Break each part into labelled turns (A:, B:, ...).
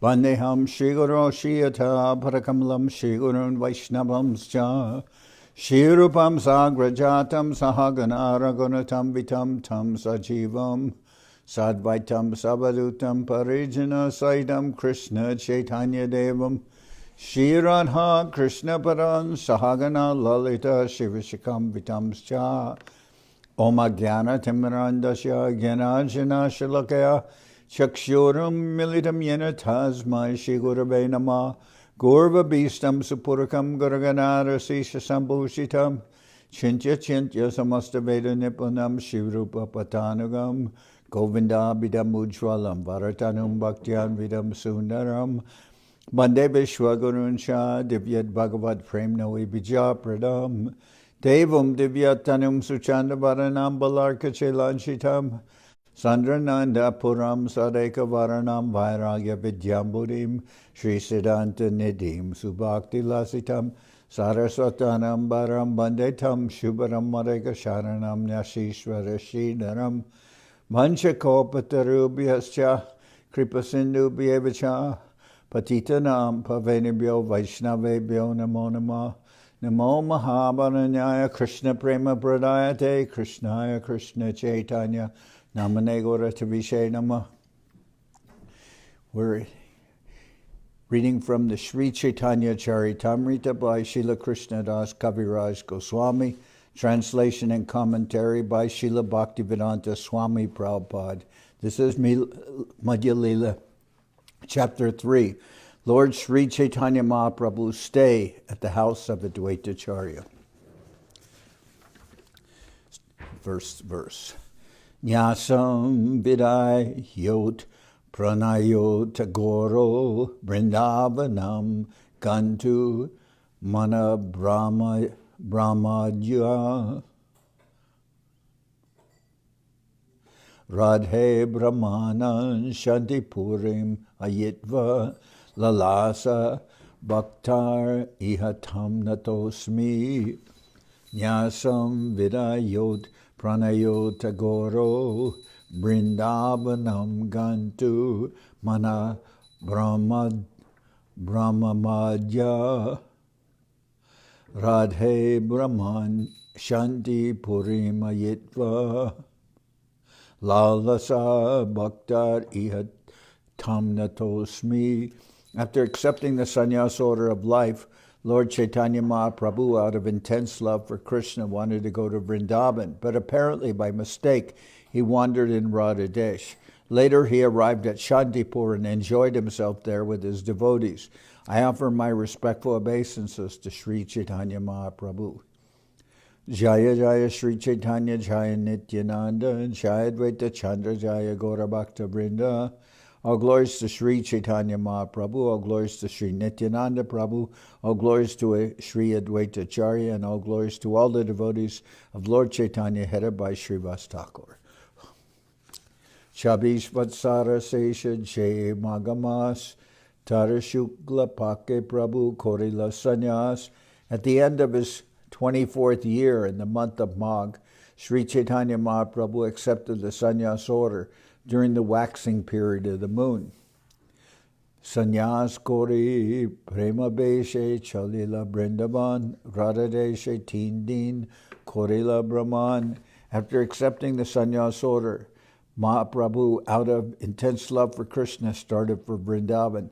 A: Vandeham Shri Guru Shiyata Parakamalam Shri Gurun Vaishnavamscha Shri Rupam Sagrajatam Sahagana Ragunatam Vitam Tam Sajivam Sadvaitam Savadutam Parijana Saitam Krishna Chaitanya Devam Shri Radha Krishna Paran Sahagana Lalita Shivashikam Vitamscha Om Agyana Timirandasya Gyanajana Shalakaya Chakshuram Militam Yena Tasmai Shri Gurave Namah Gurva Bhistam Supurakam Guraganara Sisha Sambhushitam Chintya Chintya Samasta Veda Nipunam Shivrupa Patanugam Govinda Bidam Ujwalam Varatanum Bhaktyan Vidam Sundaram Bande Vishwagurun Shah Divyat Bhagavad Prem Noi Bija Pradam Devam Divyatanum Suchanda Varanam Balarka Chelanchitam Sandrananda Puram Sadeka Varanam Vairagya Vidyamburim Sri Siddhanta Nidim Subhakti Lasitam Saraswatanam Baram Bandetam Shubharam Madeka Sharanam Nyashishvara Shridaram Manchakopatarubhyascha Kripasindubhyevacha Patitanam Pavenibhyo Vaishnavebhyo Namo Namah Namo Mahabharanyaya Krishna Prema Pradayate Krishnaya Krishna Chaitanya Namane Gauratavishe Namah. We're reading from the Sri Chaitanya Charitamrita by Srila Krishnadas Kaviraj Goswami, translation and commentary by Srila Bhaktivedanta Swami Prabhupada. This is Madhya-lila, Chapter 3. Lord Sri Chaitanya Mahaprabhu stay at the house of Adwaita Acharya. Verse. Nyasam vidai yot pranayot goro brindavanam gantu mana brahmadya radhe brahmanan shantipurim ayitva lalasa bhaktar ihatam natosmi nyasam vidayot pranayota goro brindavanam gantu mana brahmamadya radhe brahman shanti purimayitva lalasa bhaktar ihat tamnatosmi. After accepting the sannyas order of life, Lord Chaitanya Mahaprabhu, out of intense love for Krishna, wanted to go to Vrindavan, but apparently by mistake, he wandered in Radha Desh. Later, he arrived at Shantipur and enjoyed himself there with his devotees. I offer my respectful obeisances to Sri Chaitanya Mahaprabhu. Jaya Jaya Sri Chaitanya Jaya Nityananda Jaya Adwaita Acharya Jaya Gaura Bhakta Vrinda. All glories to Sri Chaitanya Mahaprabhu, all glories to Sri Nityananda Prabhu, all glories to Sri Adwaita Acharya, and all glories to all the devotees of Lord Chaitanya, headed by Srivas Thakur. Chabish Vatsara Sesha Jay Magamas Tarashukla Pake Prabhu Korila Sannyas. At the end of his 24th year in the month of Magh, Sri Chaitanya Mahaprabhu accepted the sannyas order during the waxing period of the moon. Sannyas Kori Prema Beshe Chalila Brindavan Radadeshe Tindin Korila Brahman. After accepting the sannyas order, Mahaprabhu, out of intense love for Krishna, started for Vrindavan.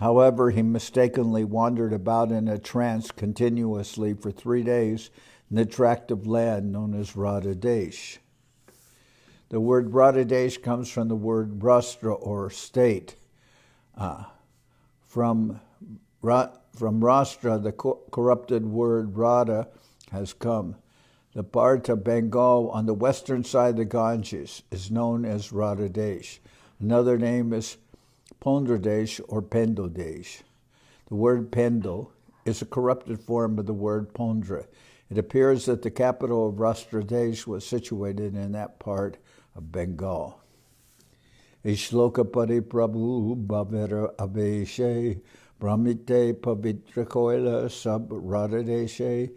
A: However, he mistakenly wandered about in a trance continuously for 3 days in the tract of land known as Radha Desh. The word Radha Desh comes from the word rastra, or state. From rastra, the corrupted word Radha has come. The part of Bengal on the western side of the Ganges is known as Radha Desh. Another name is Pondra Desh or Pendal Desh. The word Pendal is a corrupted form of the word Pondra. It appears that the capital of Rastra Desh was situated in that part of Bengal. Ishloka Pari Prabhu Bhavera Aveshe Brahmite Pavitra Koila Sab Radha Deshe.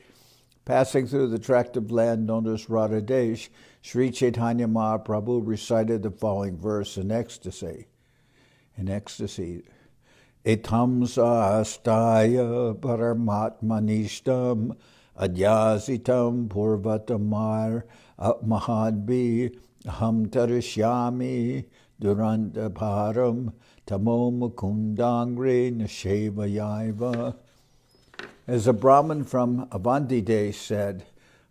A: Passing through the tract of land known as Radha Desh, Sri Chaitanya Mahaprabhu recited the following verse in ecstasy. Etam sastaya paramatmanishtam adhyasitam purvatamar mahadbi ham tarishyami durandaparam tamo mukundangre nashevayaiva. As a Brahmin from Avanti Desh said,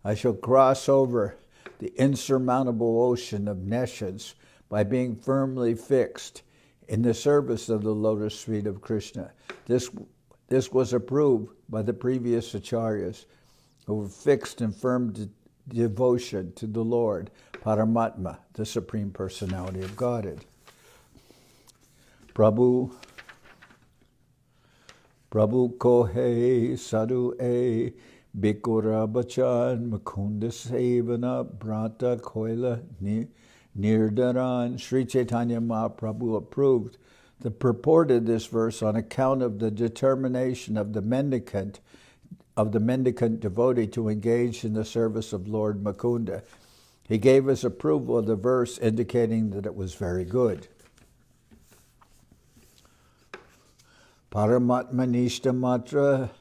A: I shall cross over the insurmountable ocean of nescience by being firmly fixed in the service of the lotus feet of Krishna. This was approved by the previous acharyas who were fixed in firm devotion to the Lord, Paramatma, the Supreme Personality of Godhead. Prabhu kohe sadhu e bikura bachan mukunda sevana brata koila nirdaran. Sri Chaitanya Mahaprabhu approved the purport of this verse on account of the determination of the mendicant devotee to engage in the service of Lord Mukunda. He gave his approval of the verse, indicating that it was very good. Paramatmanishta matra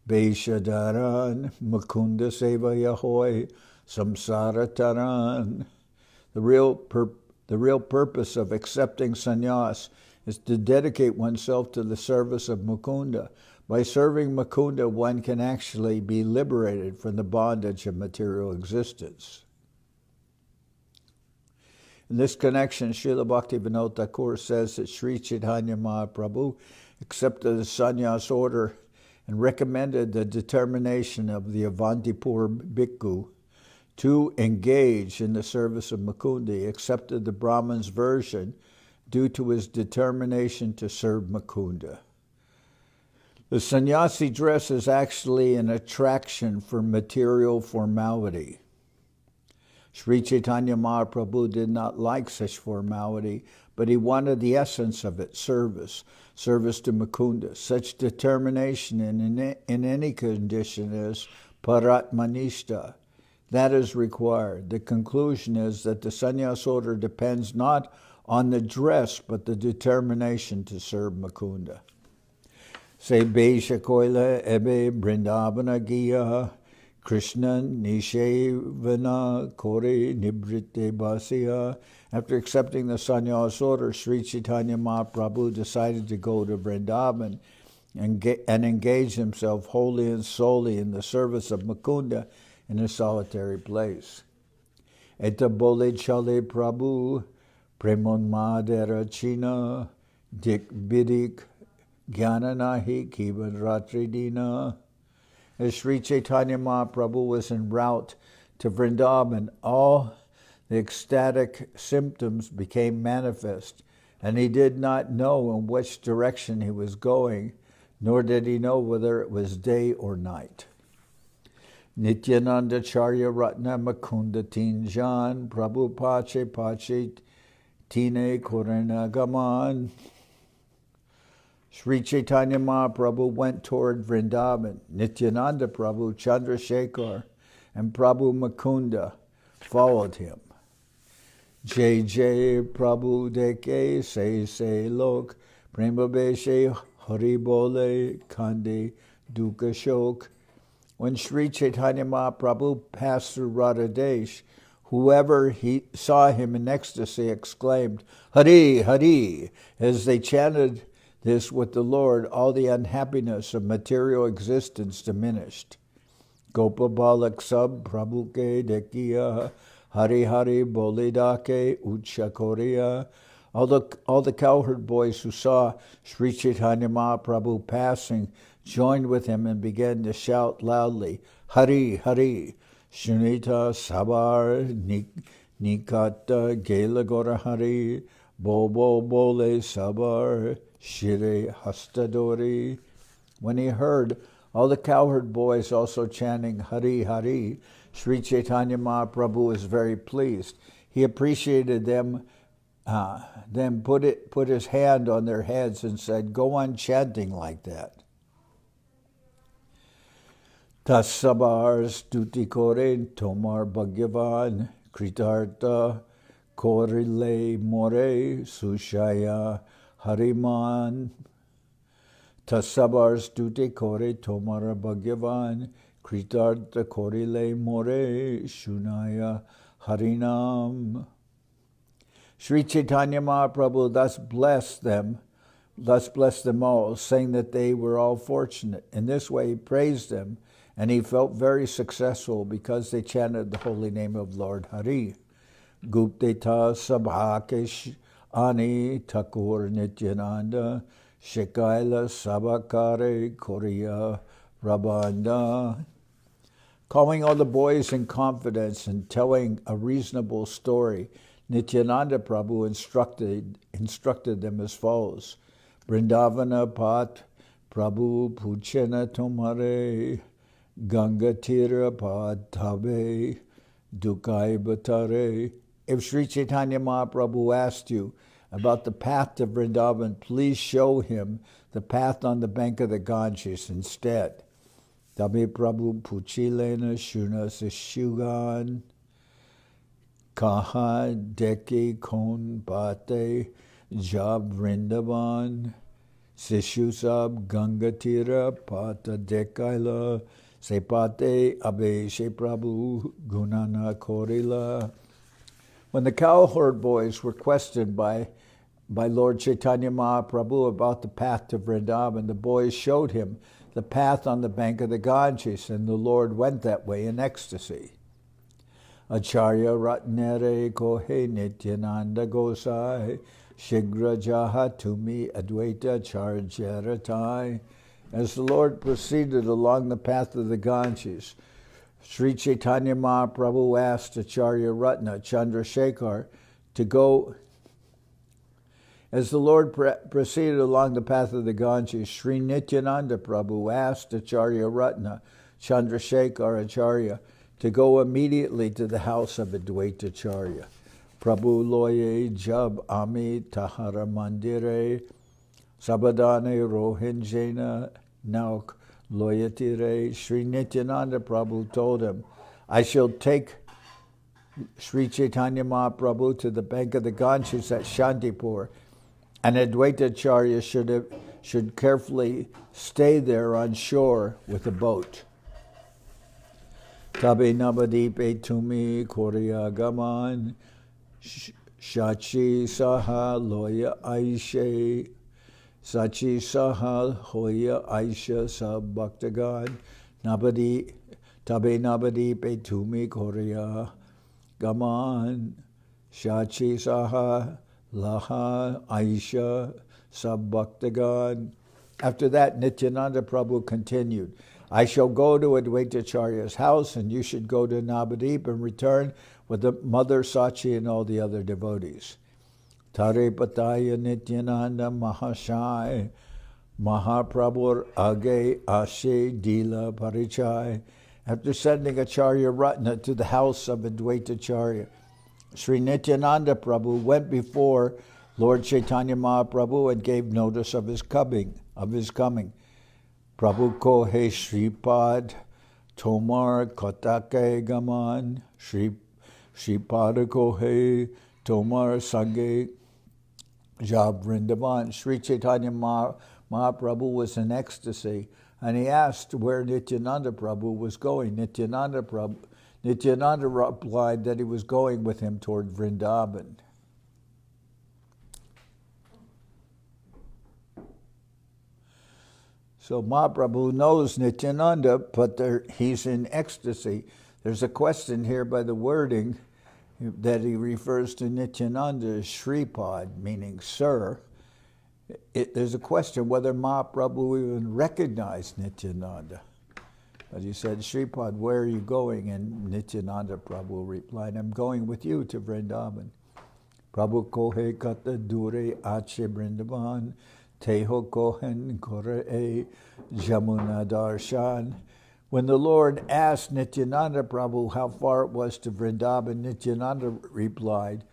A: Beishadaran Mukunda Seva Yahoy Samsara Taran. The real purpose of accepting sannyas is to dedicate oneself to the service of Mukunda. By serving Mukunda, one can actually be liberated from the bondage of material existence. In this connection, Srila Bhaktivinoda Thakur says that Sri Chaitanya Mahaprabhu accepted the sannyas order and recommended the determination of the Avantipur bhikkhu to engage in the service of Mukunda. He accepted the Brahman's version due to his determination to serve Mukunda. The sannyasi dress is actually an attraction for material formality. Sri Chaitanya Mahaprabhu did not like such formality, but he wanted the essence of it, service to Mukunda. Such determination in any condition is paratmanishta. That is required. The conclusion is that the sannyas order depends not on the dress, but the determination to serve Mukunda. Se Besha Koila Ebe Brindavana Giya Krishna Nishevana Kore Nibrite Basya. After accepting the sannyas order, Sri Chaitanya Mahaprabhu decided to go to Vrindavan and engage himself wholly and solely in the service of Mukunda in a solitary place. Eta bole chale Prabhu Premon Madera China Dik Bidik Gyananahi Kivan Ratri Dina. As Sri Chaitanya Mahaprabhu was en route to Vrindavan, all the ecstatic symptoms became manifest, and he did not know in which direction he was going, nor did he know whether it was day or night. Nityananda Charya Ratna Makunda Tinjan Prabhu Pache Pache Tine Korena Gaman. Sri Chaitanya Mahaprabhu went toward Vrindavan. Nityananda Prabhu, Chandrasekhar, and Prabhu Mukunda followed him. Jai Jai Prabhu Deke Se Lok Prema Beshe Hari Bole Kande Dukkha Shok. When Sri Chaitanya Mahaprabhu passed through Radhadesh, whoever he saw him in ecstasy exclaimed, Hari, Hari. As they chanted this with the Lord, all the unhappiness of material existence diminished. Gopa Balak Sab Prabhuke Dekiya Hari Hari Bolidake Uchakoria. All the cowherd boys who saw Sri Chaitanya Mahaprabhu passing joined with him and began to shout loudly, Hari, Hari, Shunita Sabar Nikata Gela Gora Hari, Bobo Bole Sabar Shire Hastadori. When he heard all the cowherd boys also chanting Hari, Hari, Sri Chaitanya Mahaprabhu was very pleased. He appreciated them, then put his hand on their heads and said, go on chanting like that. Tasabar stuti kore tomar bhagyavan kritarta korile more sushaya hariman. Tasabar stute kore tomara bhagyavan, kritartha korile more shunaya harinam. Sri Chaitanya Mahaprabhu thus blessed them all, saying that they were all fortunate. In this way he praised them, and he felt very successful because they chanted the holy name of Lord Hari. Gupteta Sabhakesh Ani Thakur Nityananda Shikaila Sabakare Korea Rabanda. Calling all the boys in confidence and telling a reasonable story, Nityananda Prabhu instructed them as follows. Vrindavana Pat Prabhu Puchena Tomare Gangatira Pat Tabe Dukai Batare. If Sri Chaitanya Mahaprabhu asked you about the path to Vrindavan, please show him the path on the bank of the Ganges instead. Tabe Prabhu Puchilena Shuna Sishugan Kaha Deke Kon Bate Jab Vrindavan Sishusab Gangatira Pata Dekaila Sepate Abe She Prabhu Gunana Korila. When the cowherd boys were questioned by Lord Chaitanya Mahaprabhu about the path to Vrindavan, the boys showed him the path on the bank of the Ganges, and the Lord went that way in ecstasy. Acharya Ratnere Kohe Nityananda Gosai Shigra Jaha Tumi Adwaita Acharya. As the Lord proceeded along the path of the Ganges, Sri Chaitanya Mahaprabhu asked Acharya Ratna Chandrasekhar to go. As the Lord proceeded along the path of the Ganges, Sri Nityananda Prabhu asked Acharya Ratna Chandrasekhar Acharya to go immediately to the house of Adwaita Acharya. Prabhu loye jab ami tahara mandire sabadane rohinjena nauk loyatire. Sri Nityananda Prabhu told him, I shall take Sri Chaitanya Mahaprabhu to the bank of the Ganges at Shantipur, and Adwaita Acharya should carefully stay there on shore with a boat. Tabe Nabadwip tumi Korea gaman Shachi saha loya aishe Sachi saha hoya aisha sab bhaktagan Nabadi Tabe Nabadwip tumi Korea gaman Shachi saha Laha Aisha sab bhaktagan. After that, Nityananda Prabhu continued, I shall go to Adwaita Acharya's house, and you should go to Nabadwip and return with the Mother Sachi and all the other devotees. Tare Pataya Nityananda Mahashai Mahaprabhur Age Ashe Dila Parichai. After sending Acharya Ratna to the house of Adwaita Acharya, Sri Nityananda Prabhu went before Lord Chaitanya Mahaprabhu and gave notice of his coming. Prabhu ko he Sripad Tomar Kotake Gaman Sripad ko he Tomar Sange Jab Vrindavan. Sri Chaitanya Mahaprabhu was in ecstasy, and he asked where Nityananda Prabhu was going. Nityananda replied that he was going with him toward Vrindavan. So Mahaprabhu knows Nityananda, but he's in ecstasy. There's a question here by the wording that he refers to Nityananda as Sripad, meaning sir. There's a question whether Mahaprabhu even recognized Nityananda. But he said, Sripad, where are you going? And Nityananda Prabhu replied, I'm going with you to Vrindavan. Prabhu kohe kata dure ache Vrindavan, teho kohen kore jamuna darshan. When the Lord asked Nityananda Prabhu how far it was to Vrindavan, Nityananda replied,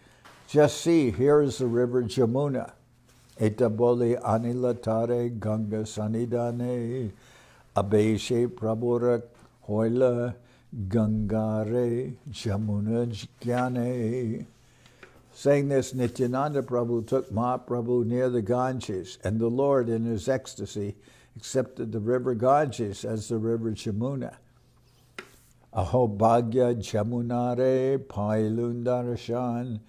A: just see, here is the river Jamuna. Etabole anilatare ganga sanidane. Abeshe Prabhura Hoila Gangare Jamuna Jnane. Saying this, Nityananda Prabhu took Mahaprabhu near the Ganges, and the Lord, in his ecstasy, accepted the river Ganges as the river Jamuna. Ahobhagya Jamunare Pailundarashan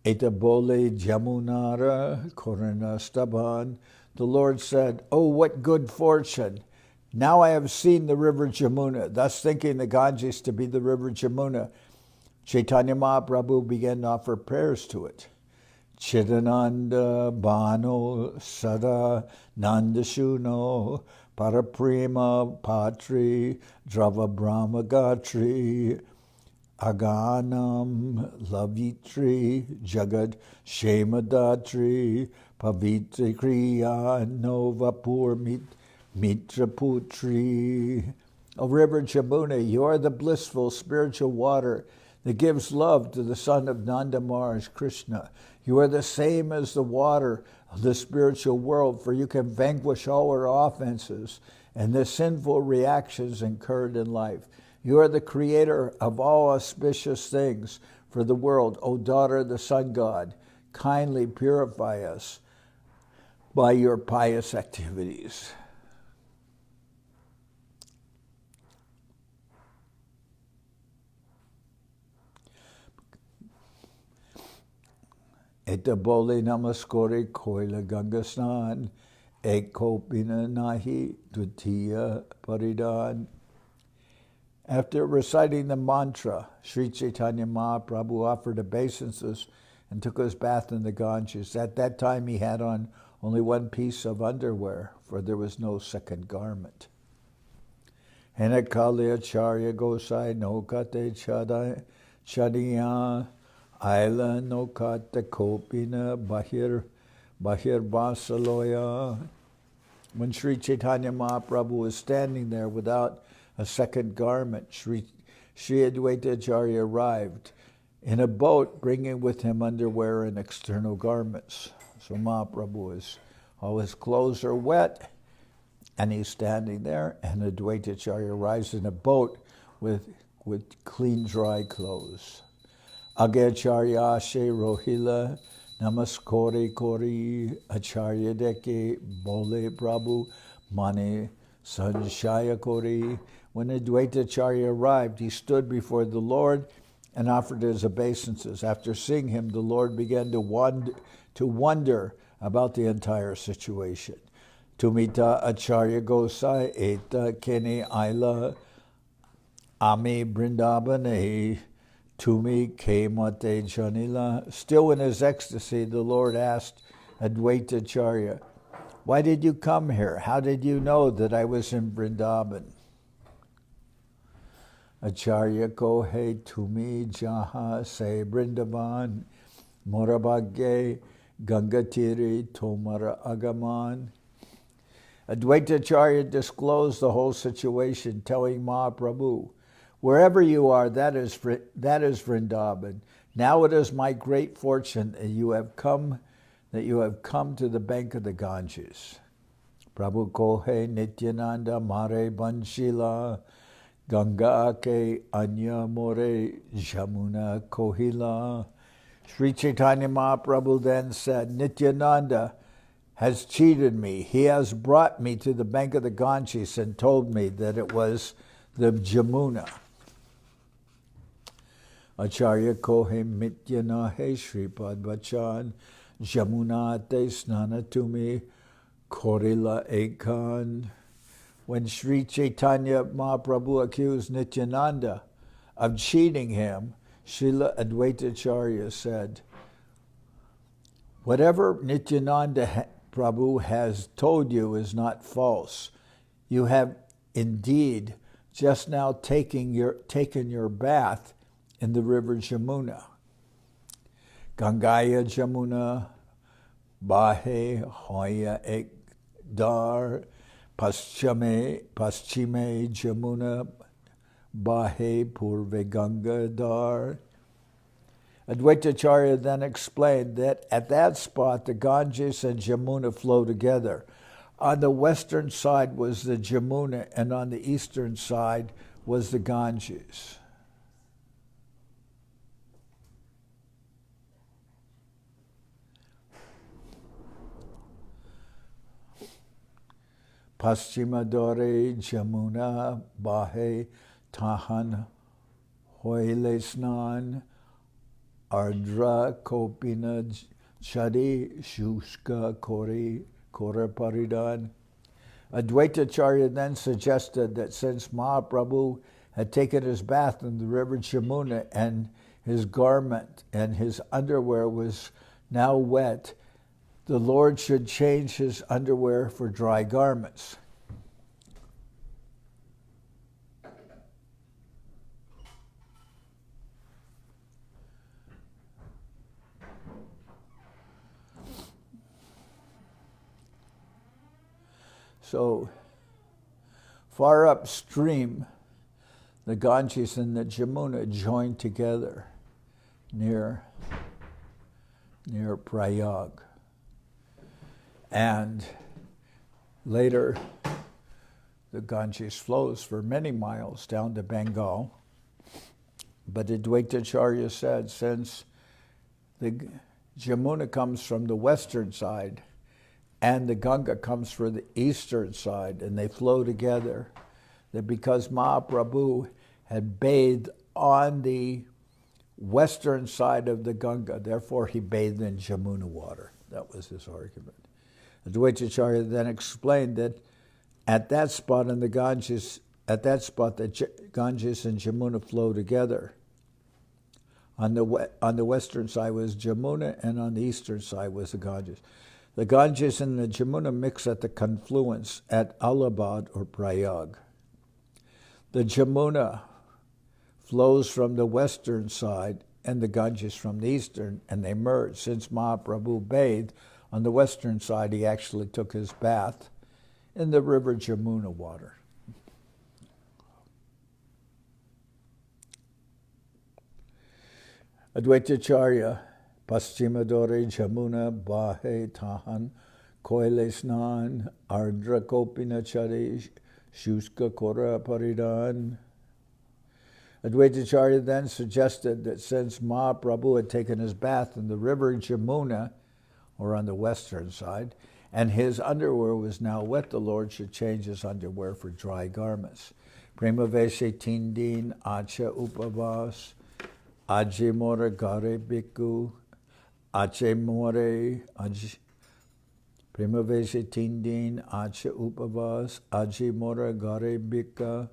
A: Etabole Jamunara Korana Staban. The Lord said, "Oh, what good fortune! Now I have seen the river Jamuna," thus thinking the Ganges to be the river Jamuna. Chaitanya Mahaprabhu began to offer prayers to it. Chidananda Bano Sada Nandashuno Paraprema Patri Drava Brahma Gatri Aganam Lavitri Jagad Shemadatri Pavitri Kriya Novapur Mitra Putri. O river Jamuna, you are the blissful spiritual water that gives love to the son of Nanda Maharaj Krishna. You are the same as the water of the spiritual world, for you can vanquish all our offenses and the sinful reactions incurred in life. You are the creator of all auspicious things for the world. O daughter of the sun god, kindly purify us by your pious activities. Etabole namaskore koila gangasnan ekopina nahi dutiya paridan. After reciting the mantra, Sri Chaitanya Mahaprabhu offered obeisances and took his bath in the Ganges. At that time he had on only one piece of underwear, for there was no second garment. Henakali Acharya Gosai Nokate Chadiya Aila Nokata Kopina Bahir Basaloya. When Sri Chaitanya Mahaprabhu was standing there without a second garment, Sri Adwaita Acharya arrived in a boat, bringing with him underwear and external garments. So Mahaprabhu all his clothes are wet, and he's standing there, and Adwaita Acharya arrives in a boat with clean, dry clothes. Agacharya Ashe Rohila Namaskore Kori Acharya Deke Bole Prabhu Mane Sanshaya Kori. When Adwaita Acharya arrived, he stood before the Lord and offered his obeisances. After seeing him, the Lord began to wonder about the entire situation. Tumita Acharya Gosai Eta Kene Aila Ame Brindabane Tumi Kemate Janila. Still in his ecstasy, the Lord asked Adwaita Acharya, "Why did you come here? How did you know that I was in Vrindavan?" Acharya Kohe Tumi Jaha Se Brindavan Morabhagye Gangatiri Tomara Agaman. Adwaita Acharya disclosed the whole situation, telling Mahaprabhu, "Wherever you are, that is Vrindavan. Now it is my great fortune that you have come to the bank of the Ganges." Prabhu Kohe Nityananda Mare Banshila Ganga Ke Anya More Jamuna Kohila. Sri Chaitanya Mahaprabhu then said, "Nityananda has cheated me. He has brought me to the bank of the Ganges and told me that it was the Jamuna." Acharya Kohe Mityana He Sripad Bachan Jamuna Te Snana Tumi Korila Ekan. When Sri Chaitanya Mahaprabhu accused Nityananda of cheating him, Srila Adwaita Acharya said, "Whatever Nityananda Prabhu has told you is not false. You have indeed just now taken your bath in the river Jamuna. Gangaya Jamuna, Bahe Hoya Ekdar, Paschime Jamuna, Bahe Purve Ganga Dar." Adwaita Acharya then explained that at that spot the Ganges and Jamuna flow together. On the western side was the Jamuna, and on the eastern side was the Ganges. Paschima dore Jamuna bahe tahan hoile snan ardra kopina chadi shushka kori kora paridan. Adwaita Acharya then suggested that since Mahaprabhu had taken his bath in the river Jamuna and his garment and his underwear was now wet, the Lord should change his underwear for dry garments. So, far upstream, the Ganges and the Jamuna joined together near Prayag. And later, the Ganges flows for many miles down to Bengal. But Adwaita Acharya said, since the Jamuna comes from the western side and the Ganga comes from the eastern side, and they flow together, that because Mahaprabhu had bathed on the western side of the Ganga, therefore he bathed in Jamuna water. That was his argument. Adwaita Acharya then explained that at that spot in the Ganges, the Ganges and Jamuna flow together. On the western side was Jamuna, and on the eastern side was the Ganges. The Ganges and the Jamuna mix at the confluence at Allahabad or Prayag. The Jamuna flows from the western side and the Ganges from the eastern, and they merge. Since Mahaprabhu bathed on the western side, he actually took his bath in the river Jamuna water. Adwaita Acharya, Paschima dore Jamuna bahe tahan koile snan ardra kopina chari shushka kora paridan. Adwaita Acharya then suggested that since Mahaprabhu had taken his bath in the river Jamuna, or on the western side, and his underwear was now wet, the Lord should change his underwear for dry garments. Prema Veshe Tindin Acha Upavas Aje More Gare Bhikkhu Ache More Prema Veshe Tindin Acha Upavas Aje More Gare Bhikkhu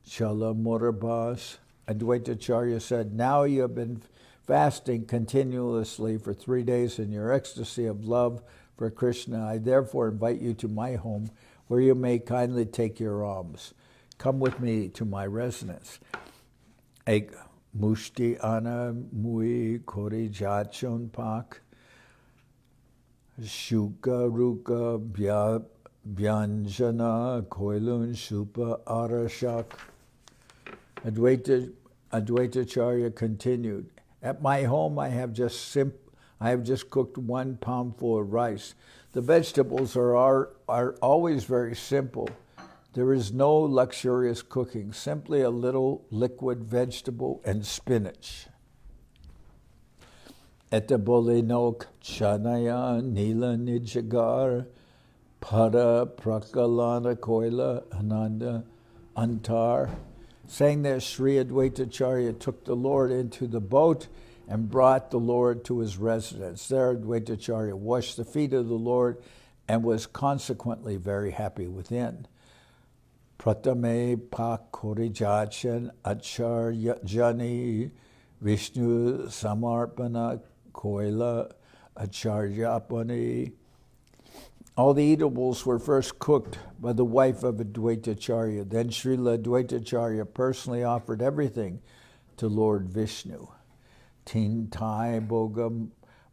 A: Chala More Bas. Adwaita Acharya said, now you have been fasting continuously for 3 days in your ecstasy of love for Krishna. I therefore invite you to my home, where you may kindly take your alms. Come with me to my residence. Ek mushti ana mui kori jachon pak shuka ruka byanjana koilun supa arashak. Adwaita Acharya continued, at my home I have just cooked 1 poundful of rice. The vegetables are always very simple. There is no luxurious cooking, simply a little liquid vegetable and spinach. Etabolinok chanaya nila nijagar para prakalana koila ananda antar. Saying this, Sri Adwaita Acharya took the Lord into the boat and brought the Lord to his residence. There, Adwaita Acharya washed the feet of the Lord and was consequently very happy within. Pratame pak korijachan acharya jani Vishnu samarpana koila acharyapani. All the eatables were first cooked by the wife of Adwaita Acharya. Then Srila Adwaita Acharya personally offered everything to Lord Vishnu. Tintai Bogam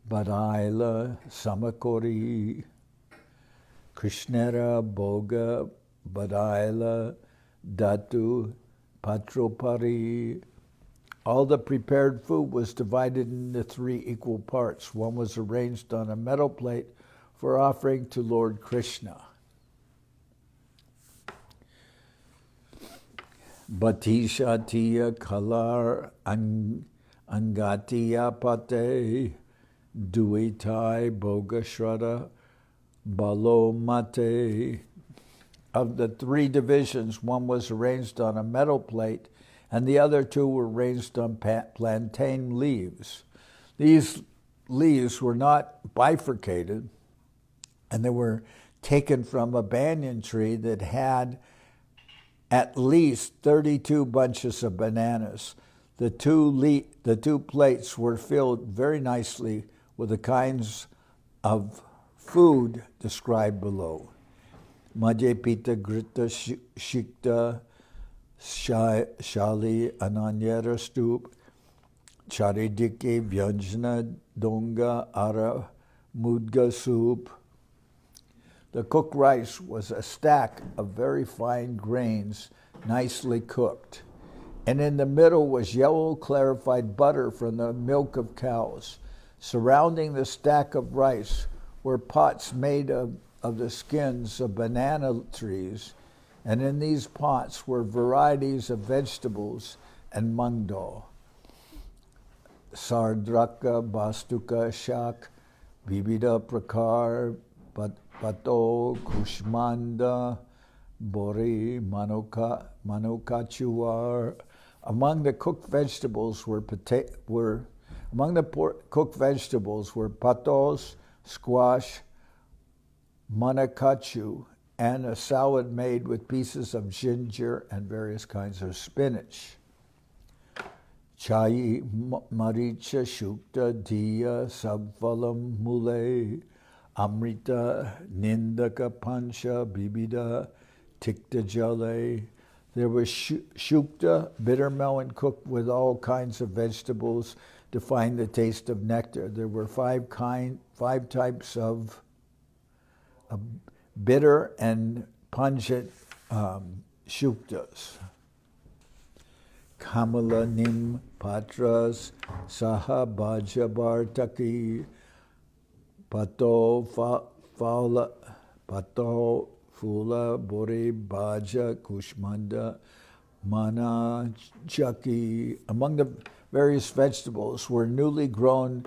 A: Badaila Samakori Krishnera Boga Badaila Datu Patropari. All the prepared food was divided into 3 equal parts. One was arranged on a metal plate for offering to Lord Krishna. Batishatiya kalar angatiya pate duitai boga shrada balo mate. of the three divisions, one was arranged on a metal plate, and the other two were arranged on plantain leaves. These leaves were not bifurcated, and they were taken from a banyan tree that had at least 32 bunches of bananas. The two plates were filled very nicely with the kinds of food described below. Madhya pita grita shikta shali ananyara stoop charidike vyanjana donga ara mudga soup. The cooked rice was a stack of very fine grains, nicely cooked. And in the middle was yellow clarified butter from the milk of cows. Surrounding the stack of rice were pots made of the skins of banana trees, and in these pots were varieties of vegetables and mung dal. Sardraka, Bastuka, Shak, Vivida Prakar, Pato, Kushmanda, Bori, Manokachuar. Among the cooked vegetables were patos, squash, manakachu, and a salad made with pieces of ginger and various kinds of spinach. Chai, maricha, shukta, diya, sabvalam, mule, amrita, nindaka, pancha, bibida, tikta jale. There was shukta, bitter melon cooked with all kinds of vegetables to find the taste of nectar. There were five types of bitter and pungent shuktas. Kamala nim patras saha bhajabartaki pato fula bori bhaja kushmanda mana chaki. Among the various vegetables were newly grown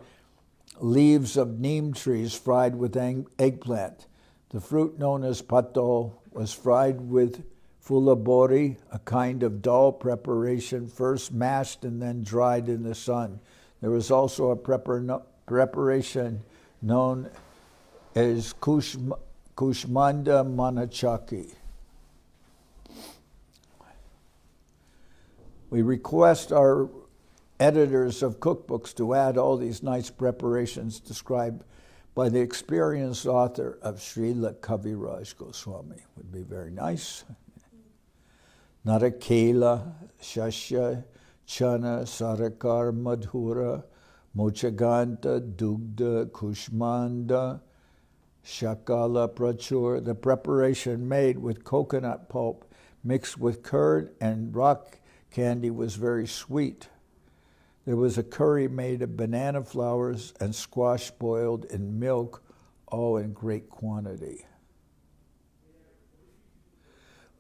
A: leaves of neem trees fried with eggplant. The fruit known as pato was fried with fulabori, a kind of dal preparation, first mashed and then dried in the sun. There was also a preparation known as kushmanda manachaki. We request our editors of cookbooks to add all these nice preparations described by the experienced author of Srila Kaviraj Goswami. Would be very nice. Narakela, Shasya, Chana, Sarakar, Madhura, Mochaganta, Dugda, Kushmanda, Shakala, Prachur. The preparation made with coconut pulp mixed with curd and rock candy was very sweet. There was a curry made of banana flowers and squash boiled in milk, all in great quantity.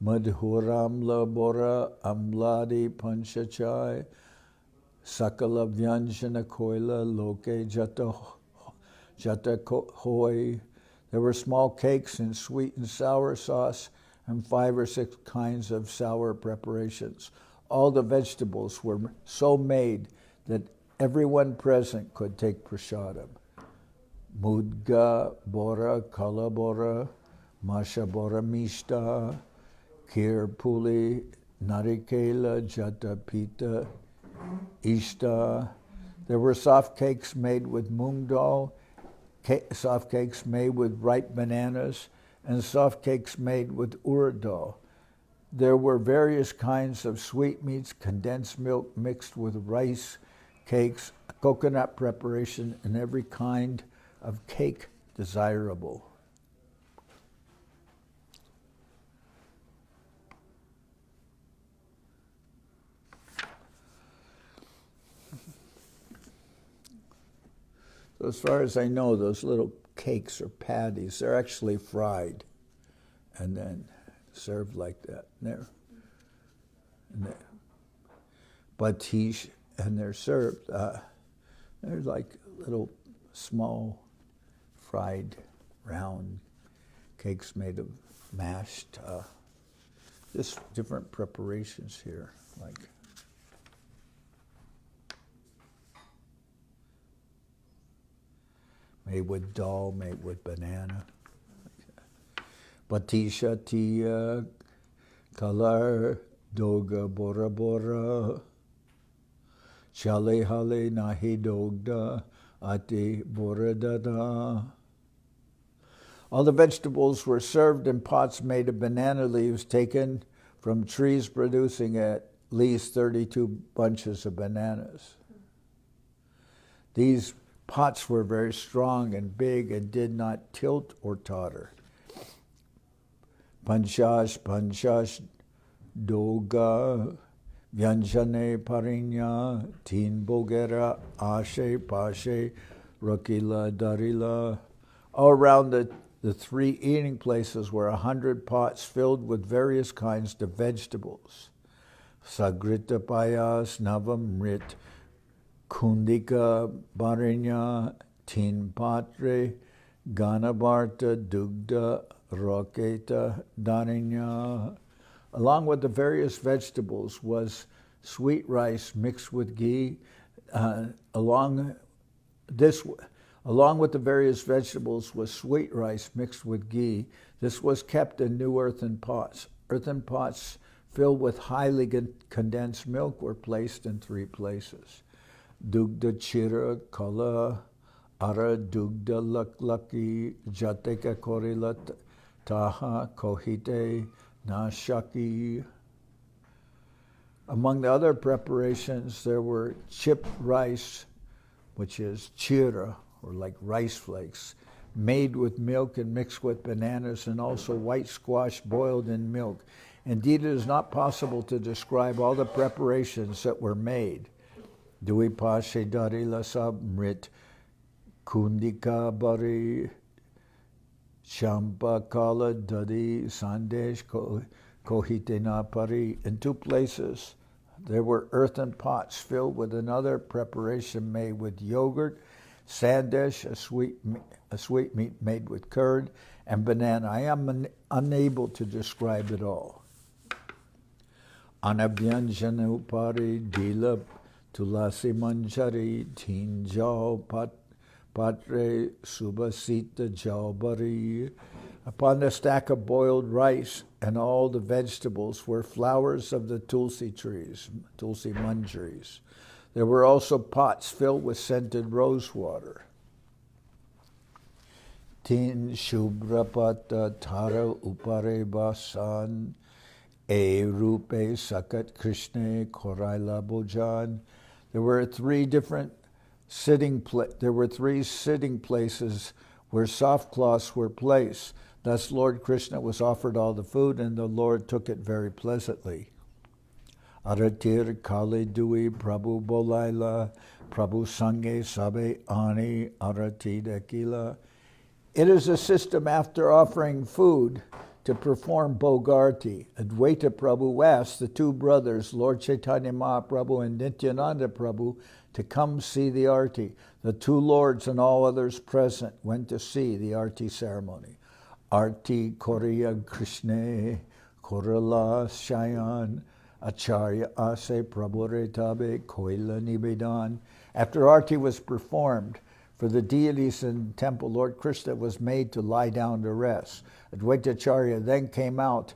A: Madhuramla bora amladi panchachai sakala vyanjana koila loke jata hoy. There were small cakes in sweet and sour sauce and 5 or 6 kinds of sour preparations. All the vegetables were so made that everyone present could take prasadam. Mudga bora kala bora masha bora mishta kir puli narikela jata pita ishta. There were soft cakes made with moong dal, soft cakes made with ripe bananas, and soft cakes made with urad dal. There were various kinds of sweetmeats, condensed milk mixed with rice, cakes, coconut preparation, and every kind of cake desirable. So as far as I know, those little cakes or patties, they're actually fried and then served like that. And they're batish, and they're served. They're like little small fried round Cakes made of mashed, just different preparations here, like made with dal, made with banana. Batisha tia, kalar, doga bora bora, chale hale nahi dogda, ati bora dada. All the vegetables were served in pots made of banana leaves taken from trees producing at least 32 bunches of bananas. These pots were very strong and big and did not tilt or totter. Panchash doga vyanjane parinya teen bogera ashe pashe rakila darila. All around the three eating places were 100 pots filled with various kinds of vegetables. Sagrita payas navamrit kundika barinya teen patre ganabarta dugda roketa darinya. Along with the various vegetables was sweet rice mixed with ghee. Along with the various vegetables was sweet rice mixed with ghee. This was kept in new earthen pots. Earthen pots filled with highly condensed milk were placed in 3 places. Dugda chira kala ara dugda lucky jateka korila taha kohite nashaki. Among the other preparations, there were chipped rice, which is chira, or like rice flakes, made with milk and mixed with bananas, and also white squash boiled in milk. Indeed, it is not possible to describe all the preparations that were made. Dui pashe dari lasab mrit kundika bari champa kala dadi sandesh kohitena pari. In 2 places, there were earthen pots filled with another preparation made with yogurt, sandesh, a sweetmeat made with curd, and banana. I am unable to describe it all. Anabhyanjanu pari dila tulasi manjari tinjao patre subasita jaubari. Upon the stack of boiled rice and all the vegetables were flowers of the tulsi trees, tulsi manjaris. There were also pots filled with scented rose water. Tin shubrapata tara upare basan e rupe sakat krishne koraila bojan. There were 3 sitting places where soft cloths were placed. Thus Lord Krishna was offered all the food, and the Lord took it very pleasantly. Aratir kale dui Prabhu bolaila, Prabhu sange sabe ani arati dekila. It is a system after offering food to perform Bogarti. Adwaita Prabhu asked the 2 brothers, Lord Chaitanya Mahaprabhu and Nityananda Prabhu, to come see the Arti. The 2 lords and all others present went to see the Arti ceremony. Arti Koriya Krishna Korala Shayan Acharya Ase Prabhure Tabe Koila Nibedan. After Arti was performed for the deities in the temple, Lord Krishna was made to lie down to rest. Adwaita Acharya then came out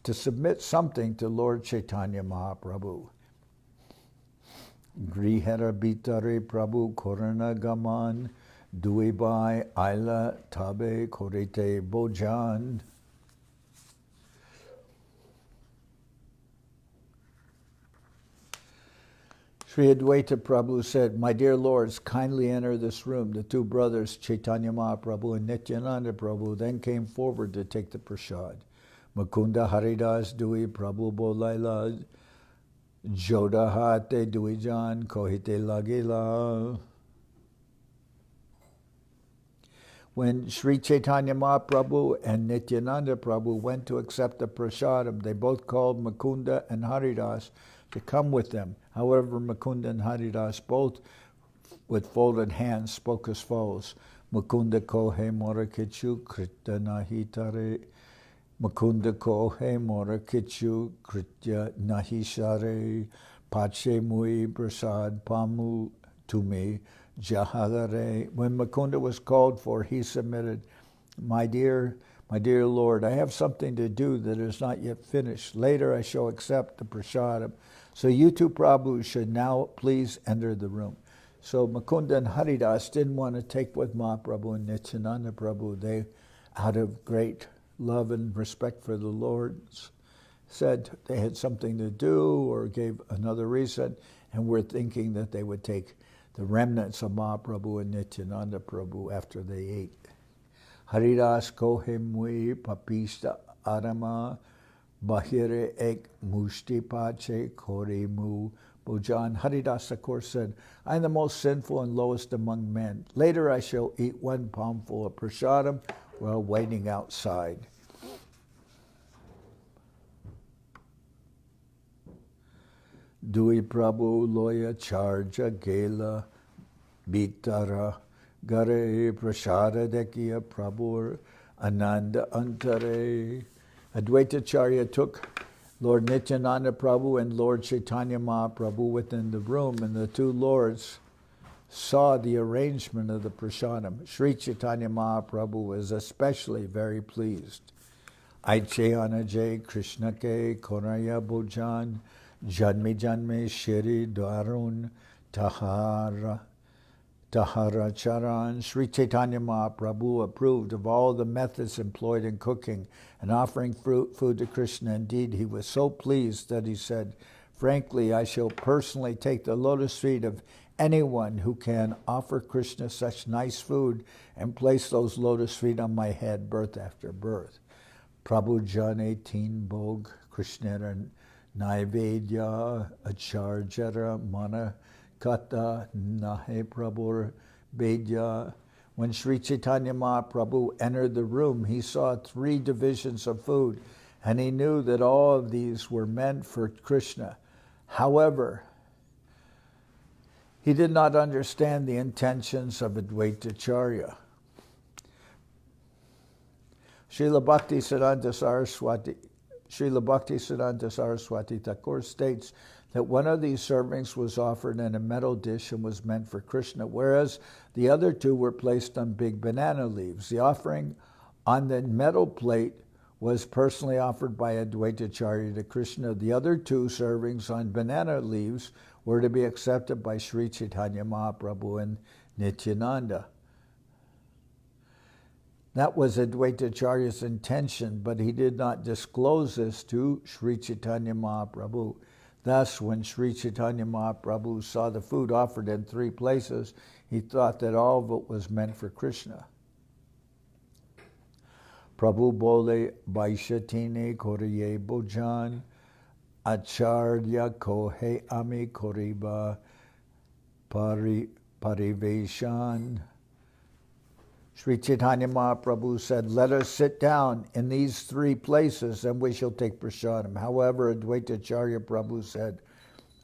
A: to submit something to Lord Chaitanya Mahaprabhu. Grihara Bitare Prabhu Korana Gaman Duibai Aila Tabe Korite Bojan. Sri Adwaita Prabhu said, "My dear lords, kindly enter this room." The 2 brothers, Chaitanya Mahaprabhu and Nityananda Prabhu, then came forward to take the prasad. Mukunda Haridas Dui Prabhu Bolaila Jodahate Duijan Kohite Lagila. When Sri Chaitanya Mahaprabhu and Nityananda Prabhu went to accept the prasadam, they both called Mukunda and Haridas to come with them. However, Mukunda and Haridas, both with folded hands, spoke as follows. Mukunda kohe mora kichu krita nahi tare. Mukunda kohe mora kichu kritya nahi share. Pache mui prasad pamu tumi jahagare. When Mukunda was called for, he submitted, my dear Lord, I have something to do that is not yet finished. Later I shall accept the prasadam. So you two Prabhu should now please enter the room. So Mukunda and Haridas didn't want to take with Mahaprabhu and Nityananda Prabhu. They, out of great love and respect for the Lord, said they had something to do or gave another reason, and were thinking that they would take the remnants of Mahaprabhu and Nityananda Prabhu after they ate. Haridas kohe mui papista arama bahire ek mushti pache kore mu bojan. Haridas, of course, said, I am the most sinful and lowest among men. Later I shall eat one palmful of prasadam while waiting outside. Dui Prabhu loya charja gela bitara gare prasada dekiya Prabhu ananda antare. Adwaita Acharya took Lord Nityananda Prabhu and Lord Chaitanya Mahaprabhu within the room, and the two lords saw the arrangement of the prasadam. Sri Chaitanya Mahaprabhu was especially very pleased. Aiche Anajay Krishna ke Koraya Bhujan Janme Janme Shri Darun Tahara Charan. Sri Chaitanya Mahaprabhu approved of all the methods employed in cooking and offering food to Krishna. Indeed, he was so pleased that he said, frankly, I shall personally take the lotus feet of anyone who can offer Krishna such nice food and place those lotus feet on my head birth after birth. Prabhu Jane Teen Bog Krishna Naivedya Acharjara Mana Kata Nahe Prabhu Bedya. When Sri Chaitanya Mahaprabhu entered the room, he saw 3 divisions of food, and he knew that all of these were meant for Krishna. However, he did not understand the intentions of Adwaita Acharya. Srila Bhakti Siddhanta Saraswati Thakur states that one of these servings was offered in a metal dish and was meant for Krishna, whereas the other 2 were placed on big banana leaves. The offering on the metal plate was personally offered by Adwaita Acharya to Krishna. The other 2 servings on banana leaves were to be accepted by Sri Chaitanya Mahaprabhu and Nityananda. That was Adwaita Acharya's intention, but he did not disclose this to Sri Chaitanya Mahaprabhu. Thus, when Sri Chaitanya Mahaprabhu saw the food offered in 3 places, he thought that all of it was meant for Krishna. Prabhu bole Vaishatine Koriye Bojan Acharya Kohe Ami Koriba Pariveshan. Sri Chaitanya Mahaprabhu said, let us sit down in these 3 places and we shall take prasadam. However, Adwaita Acharya Prabhu said,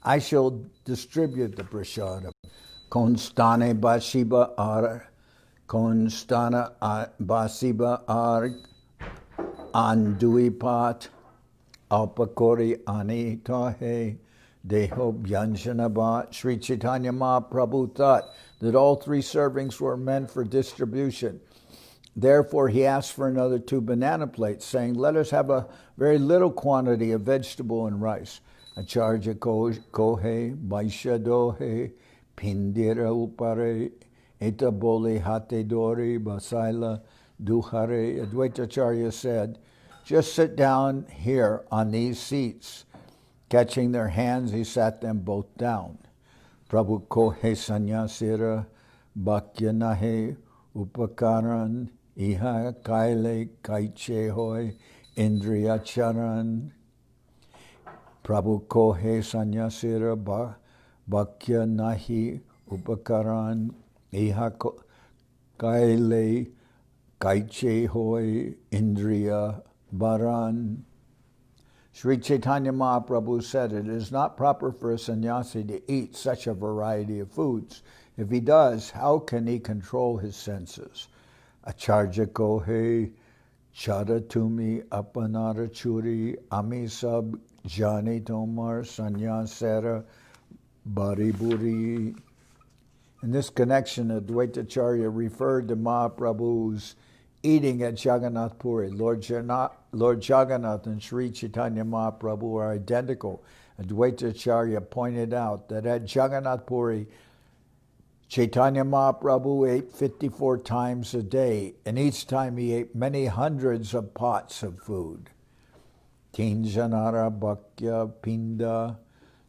A: I shall distribute the prasadam. Konstane Basiba Ar Anduipat Alpakori Ani Tahe Deho Bhyanjanaba. Sri Chaitanya Mahaprabhu thought that all 3 servings were meant for distribution. Therefore, he asked for another 2 banana plates, saying, let us have a very little quantity of vegetable and rice. Acharya kohe, vaisha dohe, pindira upare, eta bole hate dori, basaila duhare. Adwaita Acharya said, just sit down here on these seats. Catching their hands, he sat them both down. Prabhu kohe sannyasira bhakyanahe upakaran iha kaile kaiche hoy indriya charan. Prabhu kohe sannyasira bhakyanahi upakaran iha kaile kaiche hoy indriya baran. Sri Chaitanya Mahaprabhu said, it is not proper for a sannyasi to eat such a variety of foods. If he does, how can he control his senses? Acharya kohe chara tumi apanara churi ami sab jani tomar sannyasera bariburi. In this connection, Adwaita Acharya referred to Mahaprabhu's eating at Jagannath Puri. Lord Jagannath and Sri Chaitanya Mahaprabhu are identical. Adwaita Acharya pointed out that at Jagannath Puri, Chaitanya Mahaprabhu ate 54 times a day, and each time he ate many hundreds of pots of food. Tinjanara Bhakya Pinda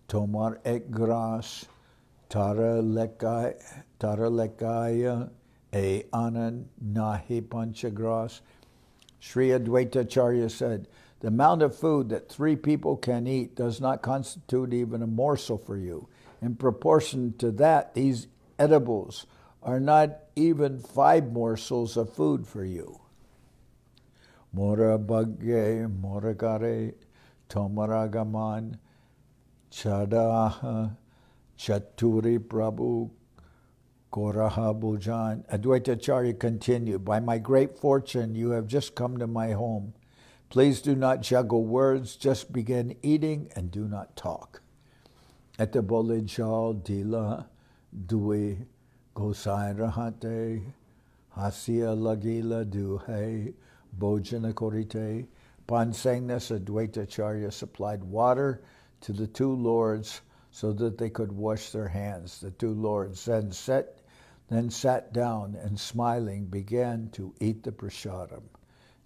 A: Tomar Ekgras Tara Lekaya E Anand Nahi Panchagras. Sri Adwaita Acharya said, the amount of food that 3 people can eat does not constitute even a morsel for you. In proportion to that, these edibles are not even 5 morsels of food for you. Mora Bhagye Moragare Tomaragaman Chadaha Chaturi Prabhu Koraha Bhujan. Adwaita Acharya continued, by my great fortune you have just come to my home. Please do not juggle words, just begin eating and do not talk. Ete bole jal dila dui gosai rahate hasia lagila duhe bojana korite. Upon saying this, Adwaita Acharya supplied water to the 2 lords so that they could wash their hands. The 2 lords then sat down and smiling began to eat the prasadam.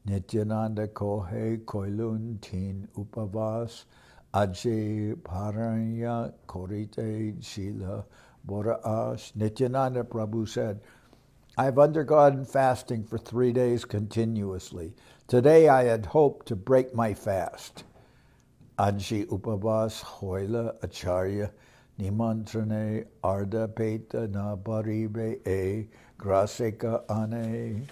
A: Nityananda kohe koilun tin upavas aje paranya korite shila boraash. Nityananda Prabhu said, I have undergone fasting for 3 days continuously. Today I had hoped to break my fast. Aji upavas hoila acharya nimantrane arda peta na baribe e graseka ane.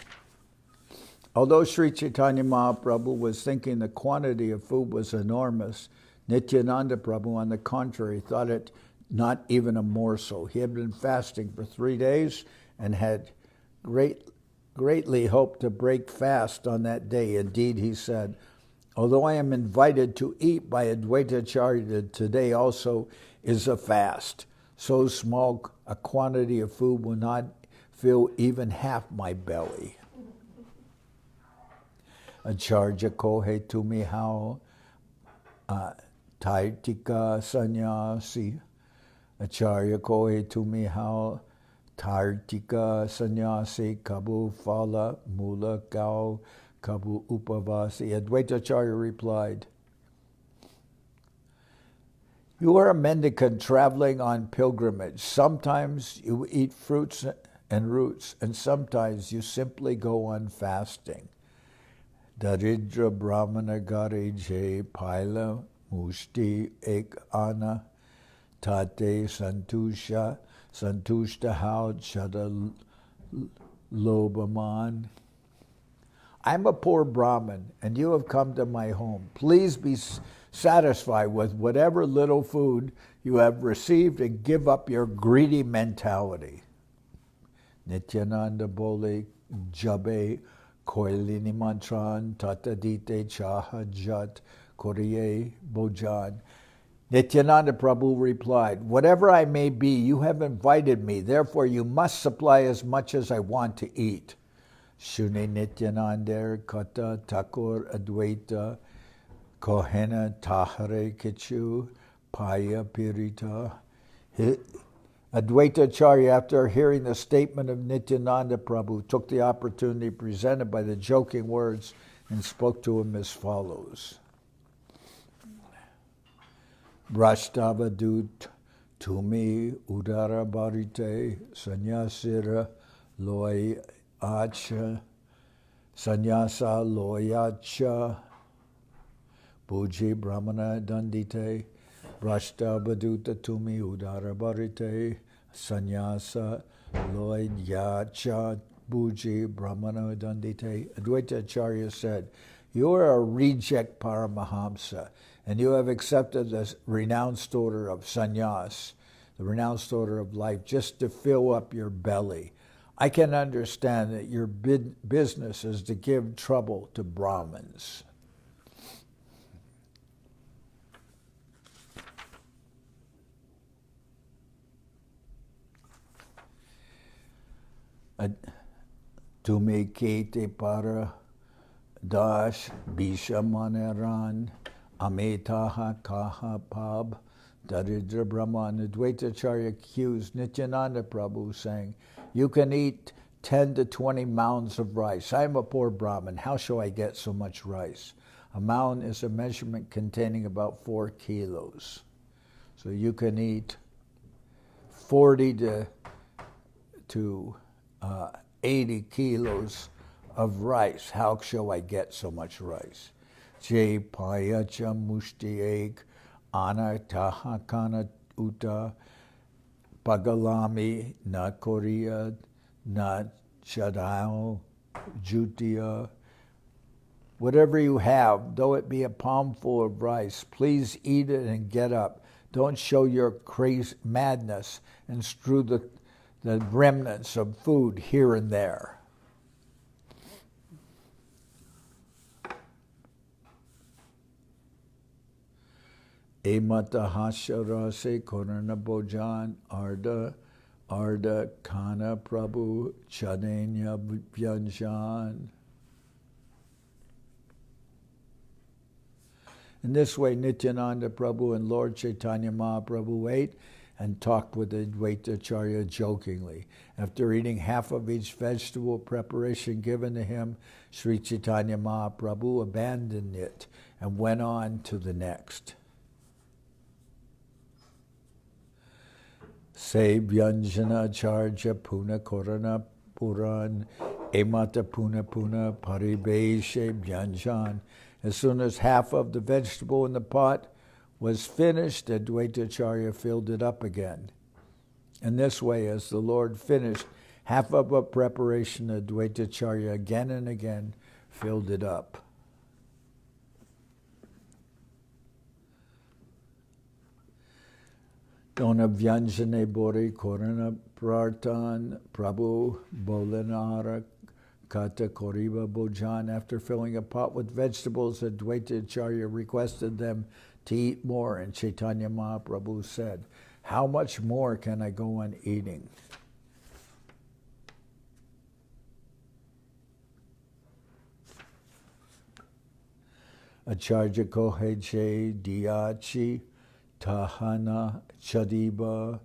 A: Although Sri Chaitanya Mahaprabhu was thinking the quantity of food was enormous, Nityananda Prabhu, on the contrary, thought it not even a morsel. He had been fasting for 3 days and had greatly hoped to break fast on that day. Indeed, he said, although I am invited to eat by Adwaita Acharya, today also is a fast. So small a quantity of food will not fill even half my belly. Acharya kohe tumi hao Taitika sannyasi. Acharya kohe tumi hao Tartika sannyasi kabu phala mula gao kabu upavasi. Adwaita Acharya replied, you are a mendicant traveling on pilgrimage. Sometimes you eat fruits and roots, and sometimes you simply go on fasting. Daridra Brahmana Gare Je Paila Mushti Ek Ana Tate Santushta Hao Chada Lobaman. I'm a poor Brahmin, and you have come to my home. Please be satisfied with whatever little food you have received and give up your greedy mentality. Nityananda Bole Jabe Koilini Mantran Tatadite Chaha Jat Koriye Bojan. Nityananda Prabhu replied, whatever I may be, you have invited me, therefore you must supply as much as I want to eat. Shune Nityananda Kata Thakur Adwaita Kohena Tahare Kichu Paya Pirita. Adwaita Acharya, after hearing the statement of Nityananda Prabhu, took the opportunity presented by the joking words and spoke to him as follows. Brashtavadut tumi udara barite sannyasira loy acha sannyasa loyacha puji brahmana dandite. Brashtavaduta tumi udara barite sannyasa loyacha puji brahmana dandite. Adwaita Acharya said, you are a reject Paramahamsa, and you have accepted the renounced order of sannyas. the renounced order of life, just to fill up your belly. I can understand that your business is to give trouble to Brahmins. Tumi kete para dash bisha maneran ametaha kaha pab daridra brahman. Adwaita Acharya accused Nityananda Prabhu, saying, you can eat 10 to 20 mounds of rice. I am a poor Brahmin. How shall I get so much rice? A mound is a measurement containing about 4 kilos. So you can eat 40 to 80 kilos of rice. How shall I get so much rice? Jay payacha mushti ek anataha kana uta pagalami na korea na chadao jutia. Whatever you have, though it be a palmful of rice, please eat it and get up. Don't show your crazy madness and strew the remnants of food here and there. Emata hasharase korana bojan arda kana prabhu chadenya vyanjan. In this way, Nityananda Prabhu and Lord Chaitanya Mahaprabhu ate and talked with Adwaita Acharya jokingly. After eating half of each vegetable preparation given to him, Sri Chaitanya Mahaprabhu abandoned it and went on to the next. Se Vyanjana Charja Puna Korana Puran Emata Puna Puna Paribeshe Vyanjan. As soon as half of the vegetable in the pot was finished, Adwaita Acharya filled it up again. In this way, as the Lord finished half of a preparation, Adwaita Acharya again and again filled it up. Dona Vyanjane Bori Korana Prartan Prabhu Bolanara Kata Koriba Bojan. After filling a pot with vegetables, Adwaita Acharya requested them to eat more, and Chaitanya Mahaprabhu said, how much more can I go on eating? Acharya Koheche Diachi Tahana Chadiba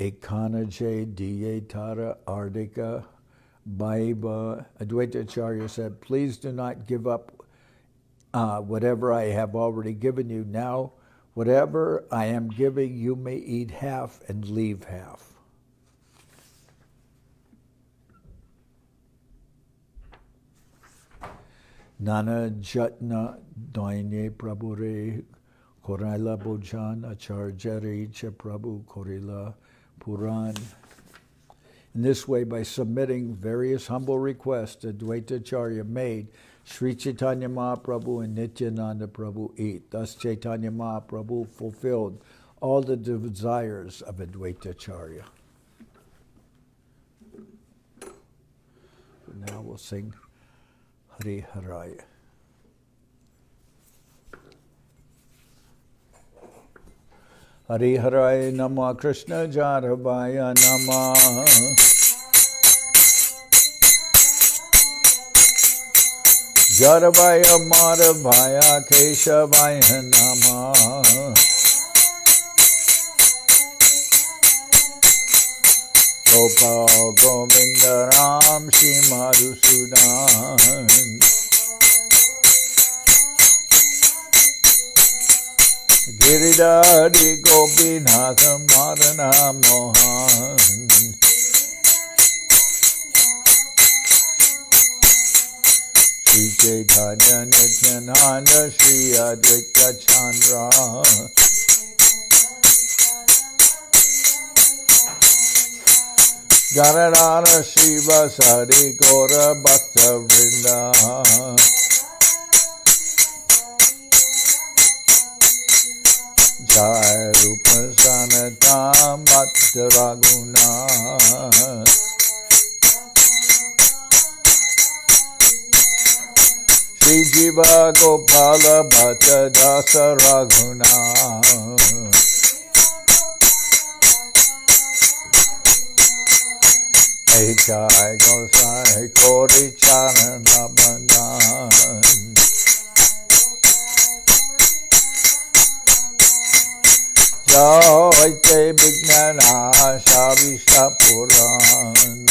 A: Ekanaje Dietara Ardika Baiba. Adwaita Acharya said, please do not give up whatever I have already given you. Now, whatever I am giving, you may eat half and leave half. Nana Jatna Daine Prabhure Koraila Bojan Acharya Richa Prabhu Korila Puran. In this way, by submitting various humble requests Adwaita Acharya made, Sri Chaitanya Mahaprabhu and Nityananda Prabhu eat. Thus Chaitanya Mahaprabhu fulfilled all the desires of Adwaita Acharya. Now we'll sing Hari Haraya. Hari Haraya Nama Krishna Jarabhaya Nama Jarabhaya Madhavaya Keshavaya Nama Gopal Govinda Ram Shri Madhusudan Giridhari Gopinatha Madana Mohan Sri Chaitanya Nityananda Sri Adwaita Acharya Janardan Shiva Sari Gora Bhakta Vrinda Jai Rupa Sanatam Bhatta Raguna Shri Jiva Gopala Bhatta Dasa Raguna Jai Gosai Kori Charana Bandhan Jai Te Vignana Shavishta Puran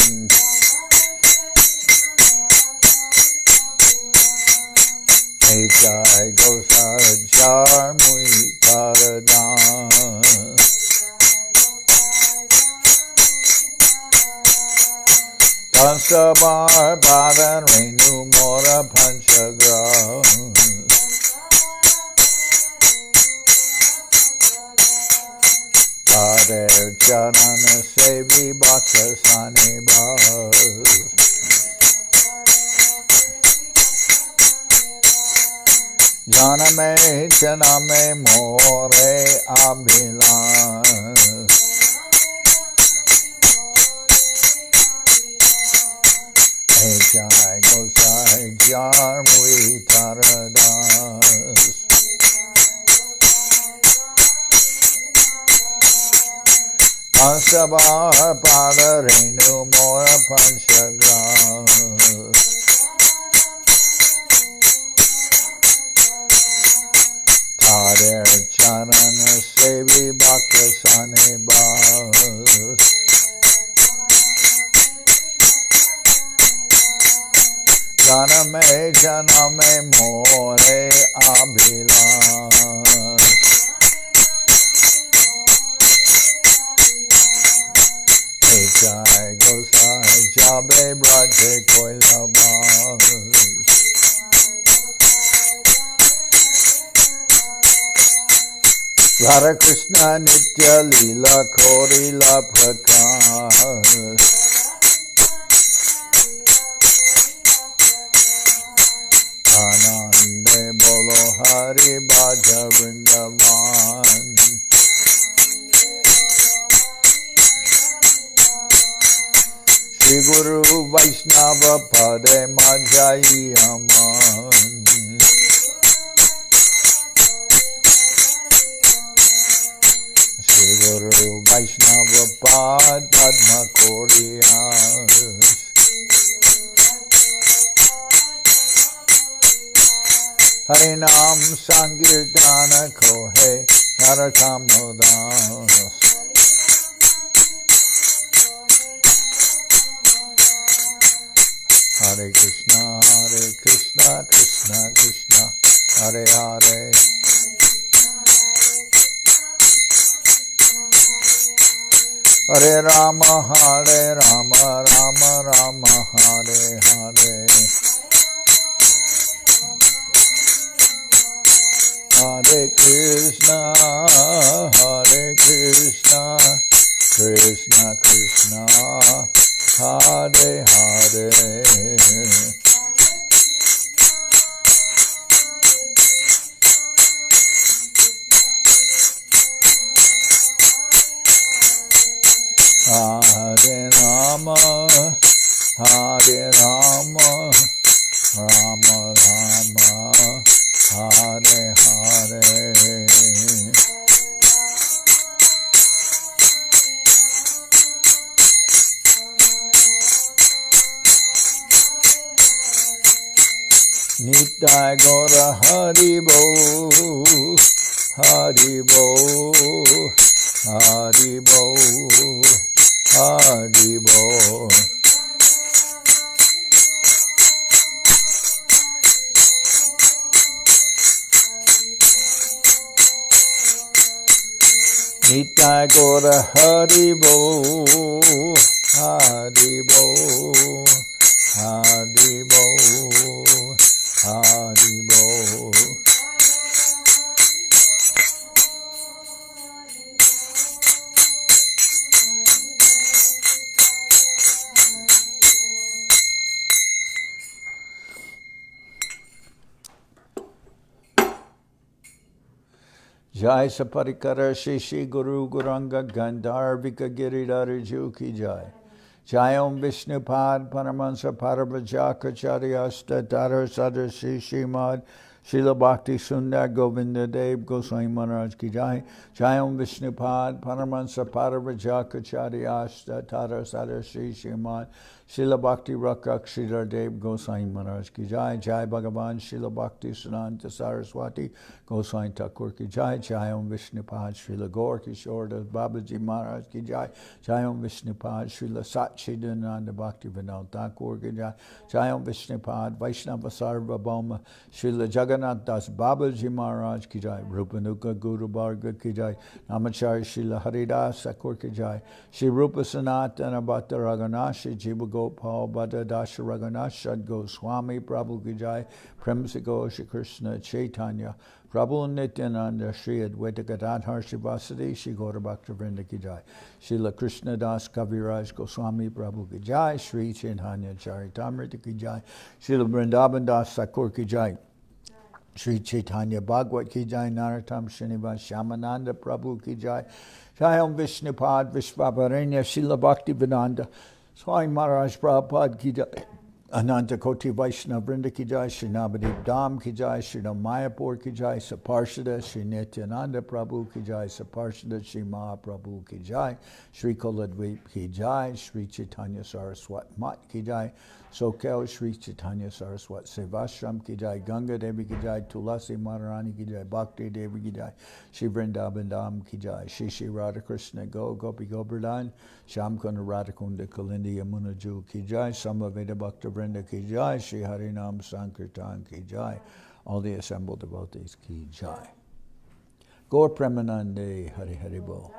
A: Jai Gosai Charmui Paradan Pansabar Pavan Renu Mora Panchagram Padev Janana Sevi Bhakta Sanibas Janame Janame More Abhilan Jai Gosai Jarmui Taradas Pansabar Padarenu Mora Panchagram Tader Charana Sevi Bhakta Sanibas Janame Janame More Abhilan Jai Gosai Jabe Braje Koilabas Radha Krishna Nitya Lila Korila Prakash Anande Bolo Hari Bhaja Vrindavan Shri Guru Vaishnava Pade Majai Aman Shri Guru Vaishnava Pad Padma Koriyas Harinam Sankirtana Kohe Naratam Nodas Hare Krishna Krishna Krishna Hare Hare Hare Rama Rama Rama Hare Hare Hare Krishna Krishna Krishna Hare Hare Hare Rama Rama Rama Hare Hare Nitai Gora Haribo Haribo Haribo Haribo Nitai Gora Haribo Haribo Haribo Haribo Jai Saparikara Shishi Guru Guranga Gandharvika Giridhariju Ki Jai. Jai Om Vishnupad Paramahansa Parabhajakacharya Tara Sadar Shri Srimad Srila Bhakti Sundar Govinda Dev Goswami Maharaj Ki Jai. Jai Om Vishnupad Paramahansa Parabhajakacharya Tara Sadar Shri Srimad Srila Bhakti Rakak Sridhar Dev Goswami Maharaj Ki Jai. Jai Bhagavan Srila Bhakti Siddhanta Saraswati Goswami Thakur Ki Jai. Jai Om Vishnupad Srila Gaur Kishore Das Babaji Maharaj Ki Jai. Jai Om Vishnupad Srila Satchidananda Bhakti Vinod Thakur Ki Jai. Jai Om Vishnupad Vaishnava Sarvabhauma Srila Jagannath Das Babaji Maharaj Ki Jai. Rupanuka Guru Bharga Ki Jai. Namacharya Srila Haridas Thakur Ki Jai. Shri Rupa Sanatana Bhatta Raghunath Shri Jiva Gopal Bhatta Dasha Raghunath Shad Goswami Prabhu Ki Jai. Premsiko Shri Krishna Chaitanya Prabhu Nityananda Sri Adwaita Acharya Shivasadi Shri Gaura Bhakta Vrinda Ki Jai. Srila Krishnadas Kaviraj Goswami Prabhu Ki Jai. Sri Chaitanya Charitamrita Ki Jai. Srila Vrindavan Das Thakur Ki Jai. Sri Chaitanya Bhagwat Ki Jai. Narottam Srinivas Shamananda Prabhu Ki Jai. Jai Om Vishnupad Vishvaparanya Srila Bhakti Vinanda Swami Maharaj Prabhupada Ki Jai. Ananta Koti Vaishnava Vrinda Ki Jai. Sri Nabadwip Dham Ki Jai. Sri Mayapur Ki Jai. Saparshada Sri Nityananda Prabhu Ki Jai. Saparshada Sri Mahaprabhu Ki Jai. Sri Koladvip Ki Jai. Sri Chaitanya Saraswat Mat Ki Jai. Soquel Sri Chaitanya Saraswat Seva Ki Jai. Ganga Devi Ki Jai. Tulasi Maharani Ki Jai. Bhakti Devi Ki Jai. Sri Vrindavan Dham Ki Jai. Shri Shri Radha Krishna Gopi Govardhan. Shamkunda Radhakunda Kalindi Yamuna Ju Ki Jai. Samaveda Bhakta Vrinda Ki Jai. Shri Harinam Sankirtan Ki Jai. All the assembled devotees Ki Jai. Gaur Premanande Hari Hari Bol.